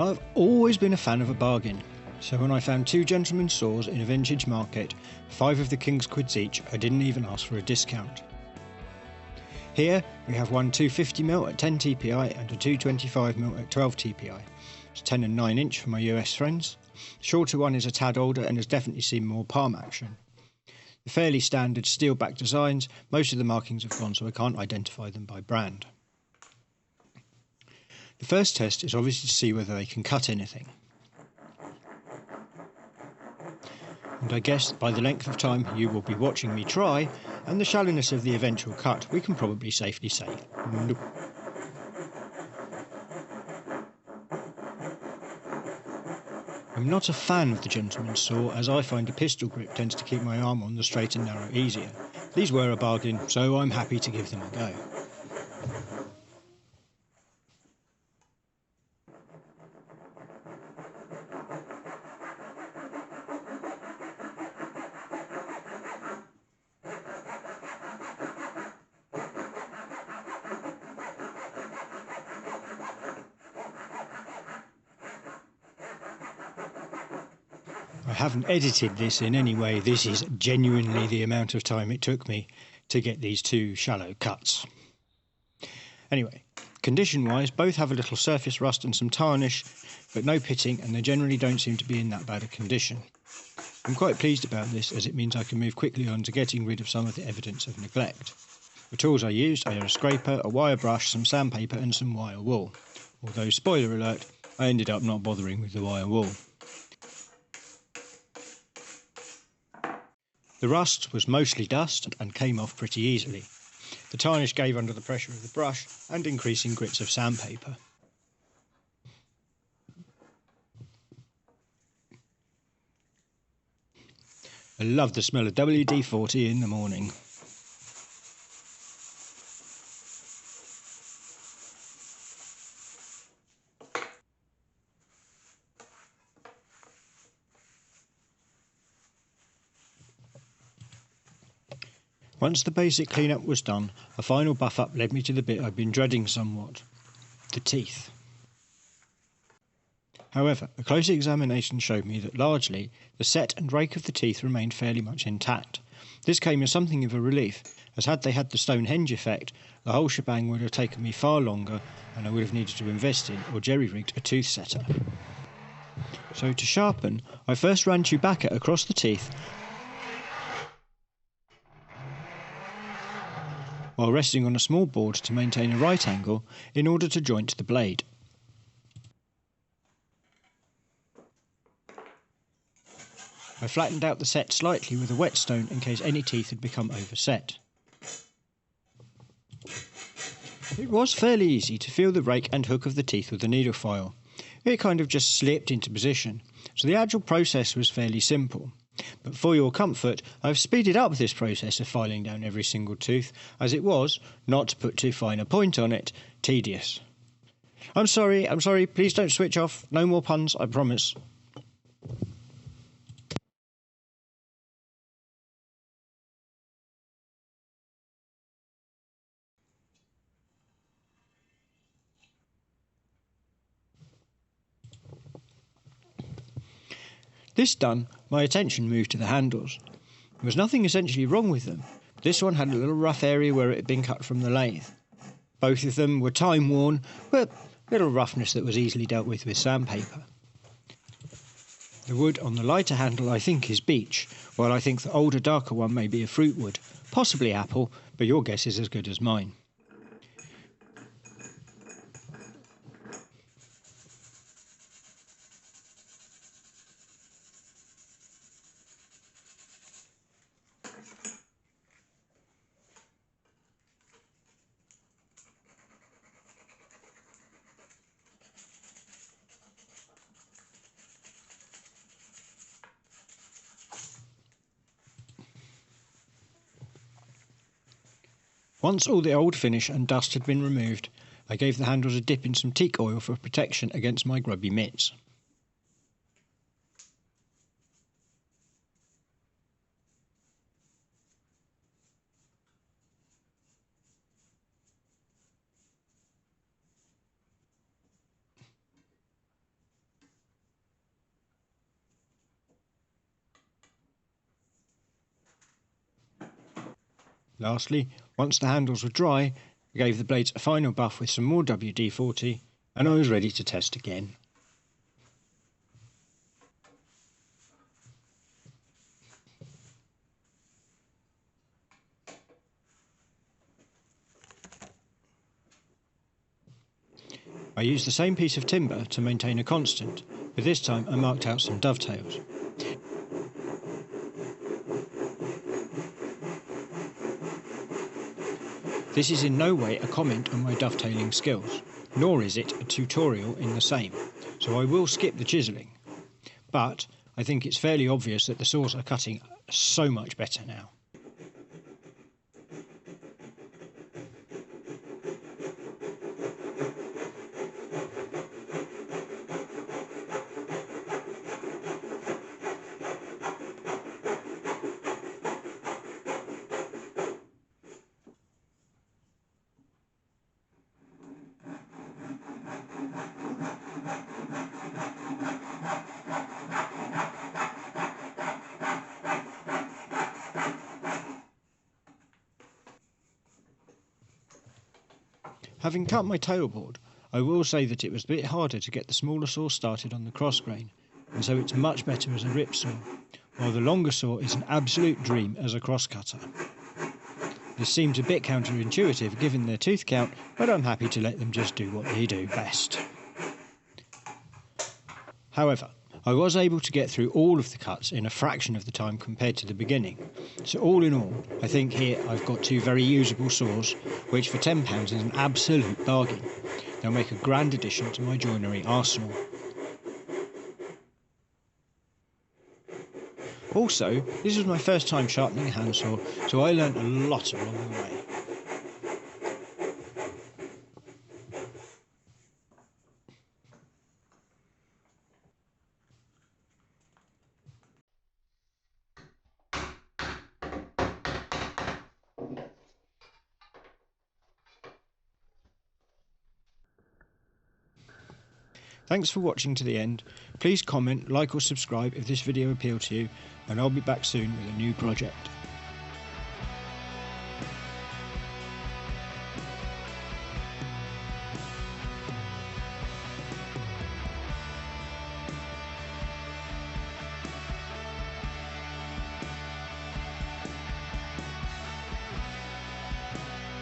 I've always been a fan of a bargain, so when I found two gentlemen's saws in a vintage market, 5 of the king's quids each, I didn't even ask for a discount. Here we have one 250mm at 10 TPI and a 225mm at 12 TPI. It's 10 and 9 inch for my US friends. The shorter one is a tad older and has definitely seen more palm action. The fairly standard steel back designs, most of the markings have gone so I can't identify them by brand. The first test is obviously to see whether they can cut anything. And I guess by the length of time you will be watching me try, and the shallowness of the eventual cut, we can probably safely say nope. I'm not a fan of the gentleman's saw, as I find a pistol grip tends to keep my arm on the straight and narrow easier. These were a bargain, so I'm happy to give them a go. I haven't edited this in any way, this is genuinely the amount of time it took me to get these two shallow cuts. Anyway, condition wise, both have a little surface rust and some tarnish, but no pitting, and they generally don't seem to be in that bad a condition. I'm quite pleased about this, as it means I can move quickly on to getting rid of some of the evidence of neglect. The tools I used are a scraper, a wire brush, some sandpaper and some wire wool, although spoiler alert, I ended up not bothering with the wire wool. The rust was mostly dust and came off pretty easily. The tarnish gave under the pressure of the brush and increasing grits of sandpaper. I love the smell of WD-40 in the morning. Once the basic clean-up was done, a final buff-up led me to the bit I'd been dreading somewhat, the teeth. However, a closer examination showed me that largely, the set and rake of the teeth remained fairly much intact. This came as something of a relief, as had they had the Stonehenge effect, the whole shebang would have taken me far longer and I would have needed to invest in or jerry-rigged a tooth setter. So to sharpen, I first ran Chewbacca across the teeth while resting on a small board to maintain a right angle in order to joint the blade. I flattened out the set slightly with a whetstone in case any teeth had become overset. It was fairly easy to feel the rake and hook of the teeth with the needle file. It kind of just slipped into position, so the actual process was fairly simple. But for your comfort, I've speeded up this process of filing down every single tooth, as it was, not to put too fine a point on it, tedious. I'm sorry, please don't switch off, no more puns, I promise. This done, my attention moved to the handles. There was nothing essentially wrong with them. This one had a little rough area where it had been cut from the lathe. Both of them were time-worn, but little roughness that was easily dealt with sandpaper. The wood on the lighter handle I think is beech, while I think the older darker one may be a fruit wood, possibly apple, but your guess is as good as mine. Once all the old finish and dust had been removed, I gave the handles a dip in some teak oil for protection against my grubby mitts. Lastly, once the handles were dry, I gave the blades a final buff with some more WD-40 and I was ready to test again. I used the same piece of timber to maintain a constant, but this time I marked out some dovetails. This is in no way a comment on my dovetailing skills, nor is it a tutorial in the same, so I will skip the chiselling. But I think it's fairly obvious that the saws are cutting so much better now. Having cut my tailboard, I will say that it was a bit harder to get the smaller saw started on the cross grain, and so it's much better as a rip saw, while the longer saw is an absolute dream as a cross cutter. This seems a bit counterintuitive given their tooth count, but I'm happy to let them just do what they do best. However, I was able to get through all of the cuts in a fraction of the time compared to the beginning, so all in all, I think here I've got two very usable saws, which for £10 is an absolute bargain. They'll make a grand addition to my joinery arsenal. Also, this was my first time sharpening a handsaw, so I learnt a lot along the way. Thanks for watching to the end. Please comment, like or subscribe if this video appealed to you, and I'll be back soon with a new project.